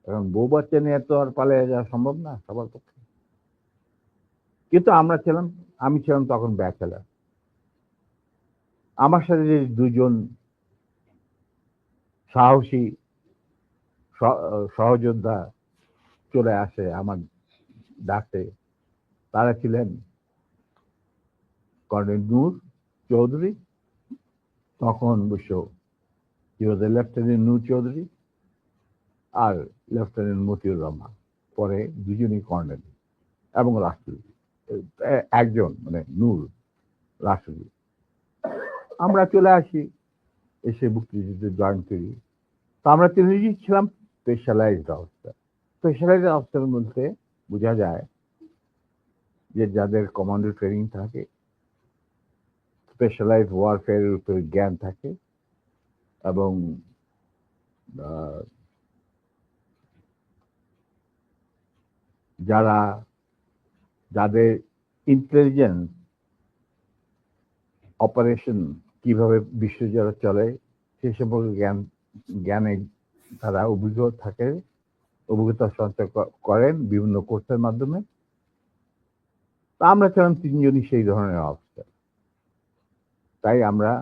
এখন বউ বাচ্চা নিয়ে তো আর পালিয়ে যাওয়া সম্ভব না সবার পক্ষে। কিন্তু আমি ছিলাম তখন ব্যাচেলার। আমার সাথে যে দুজন সাহসী সহযোদ্ধা চলে আসে আমার ডাকে, তারা ছিলেন কর্নেল নূর চৌধুরী, তখন অবশ্য লেফটেন্যান্ট নূর চৌধুরী, আর লেফটেন্যান্ট মতিউর রহমান, পরে দুজনই কর্নেল এবং রাষ্ট্রপতি, একজন মানে নূর রাষ্ট্রপতি। আমরা চলে আসি, এসে মুক্তিযুদ্ধে জয়েন করি। তো আমরা তিনজনই ছিলাম স্পেশালাইজড অফিসার। স্পেশালাইজড অফিসার বলতে বোঝা যায় যে যাদের কমান্ডো ট্রেনিং থাকে, স্পেশালাইজড ওয়ারফেয়ারের উপরে জ্ঞান থাকে, এবং যাদের ইন্টেলিজেন্স অপারেশন কিভাবে বিশ্বজুড়ে চলে সে সম্পর্কে জ্ঞানে তারা অভিজ্ঞতা সঞ্চয় করেন বিভিন্ন কোর্সের মাধ্যমে। তা আমরা ছিলাম তিনজনই সেই ধরনের অফিসার। তাই আমরা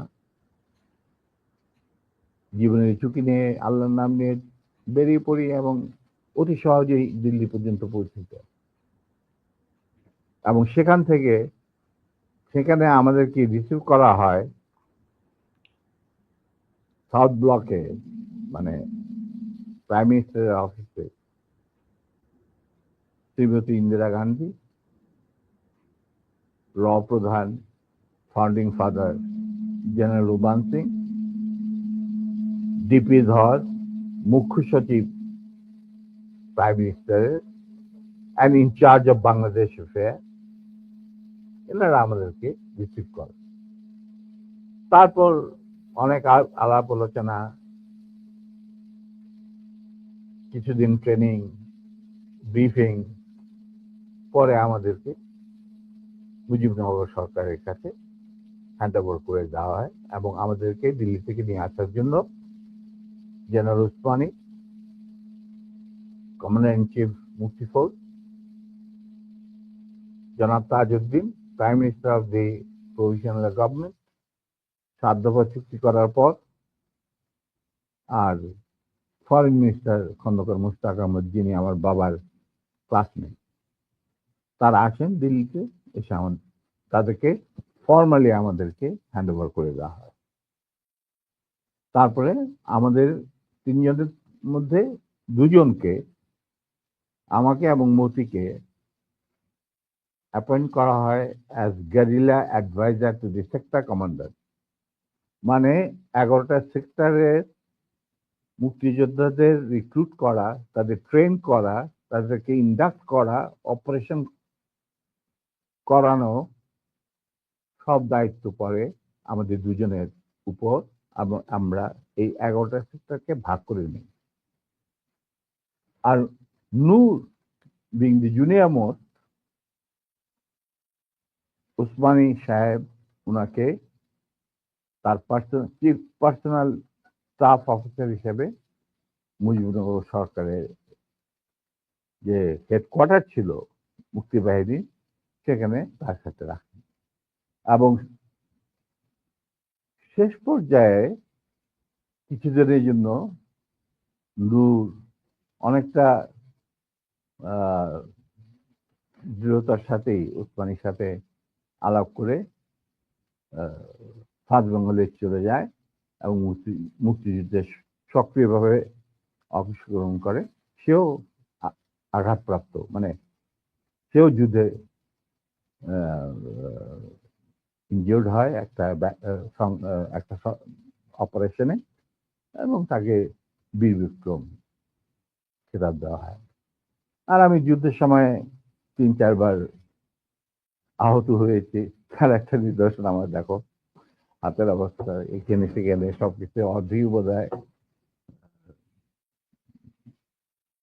জীবনের ঝুঁকি নিয়ে আল্লাহর নাম নিয়ে বেরিয়ে পড়ি এবং অতি সহজেই দিল্লি পর্যন্ত পৌঁছে। এবং সেখানে আমাদেরকে রিসিভ করা হয় সাউথ ব্লকে, মানে প্রাইম মিনিস্টারের অফিসে শ্রীমতী ইন্দিরা গান্ধী, র প্রধান founding father general Uban Singh, DP Dhar মুখ্য সচিব প্রাইম মিনিস্টারের and in charge of Bangladesh affair, এনারা আমাদেরকে রিসিভ করে। তারপর অনেক আলাপ আলোচনা, কিছুদিন ট্রেনিং, ব্রিফিং, পরে আমাদেরকে মুজিবনগর সরকারের কাছে হ্যান্ড ওভার করে দেওয়া হয় এবং আমাদেরকে দিল্লি থেকে নিয়ে আসার জন্য general Usmani, commander in chief মুক্তি ফৌজ, জনাব Tajuddin, prime minister of the provisional government, 7 দফা চুক্তি করার পর, আর ফরেন মিনিস্টার খন্দকার মুশতাক আহমদ, যিনি আমার বাবার ক্লাসমেট, তারা আসেন দিল্লিতে। এসে তাদেরকে ফর্মালি আমাদেরকে হ্যান্ড ওভার করে দেওয়া হয়। তারপরে আমাদের তিনজনের মধ্যে দুজনকে, আমাকে এবং মতিকে, অ্যাপয়েন্ট করা হয় as guerrilla adviser to the sector commander. মানে 11টা সেক্টরের মুক্তিযোদ্ধাদের রিক্রুট করা, তাদের ট্রেন করা, তাদেরকে ইন্ডাক্ট করা, অপারেশন করানো, সব দায়িত্ব পড়ে আমাদের দুজনের উপর। আমরা এই 11টা সেক্টরকে ভাগ করে নিই। আর Noor being the junior most, Osmani সাহেব উনাকে তার পার্সোনাল স্টাফ অফিসার হিসেবে মুজিবনগর সরকারের যে হেডকোয়ার্টার ছিল মুক্তিবাহিনী, সেখানে তার সাথে রাখেন। এবং শেষ পর্যায়ে কিছুদিনের জন্য নূর অনেকটা দৃঢ়তার সাথেই উসমানীর সাথে আলাপ করে সাউথ বেঙ্গলে চলে যায় এবং মুক্তিযুদ্ধে সক্রিয়ভাবে অংশগ্রহণ করে। সেও আঘাতপ্রাপ্ত, মানে সেও যুদ্ধে ইনজিওর্ড হয় একটা অপারেশনে, এবং তাকে বীর বিক্রম খেতাব দেওয়া হয়। আর আমি যুদ্ধের সময় 3-4 বার আহত হয়েছি। তার একটা নিদর্শন আমার দেখো, হাতের অবস্থা এখানে সেখানে সবকিছু অর্ধেক বোধ হয়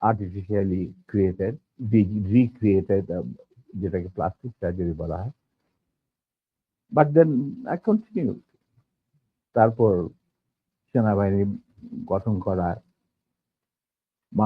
আর্টিফিশিয়ালি ক্রিয়েটেড, রিক্রিয়েটেড, যেটাকে প্লাস্টিক সার্জারি বলা হয়। But then I continue. তারপর সেনাবাহিনী গঠন করা,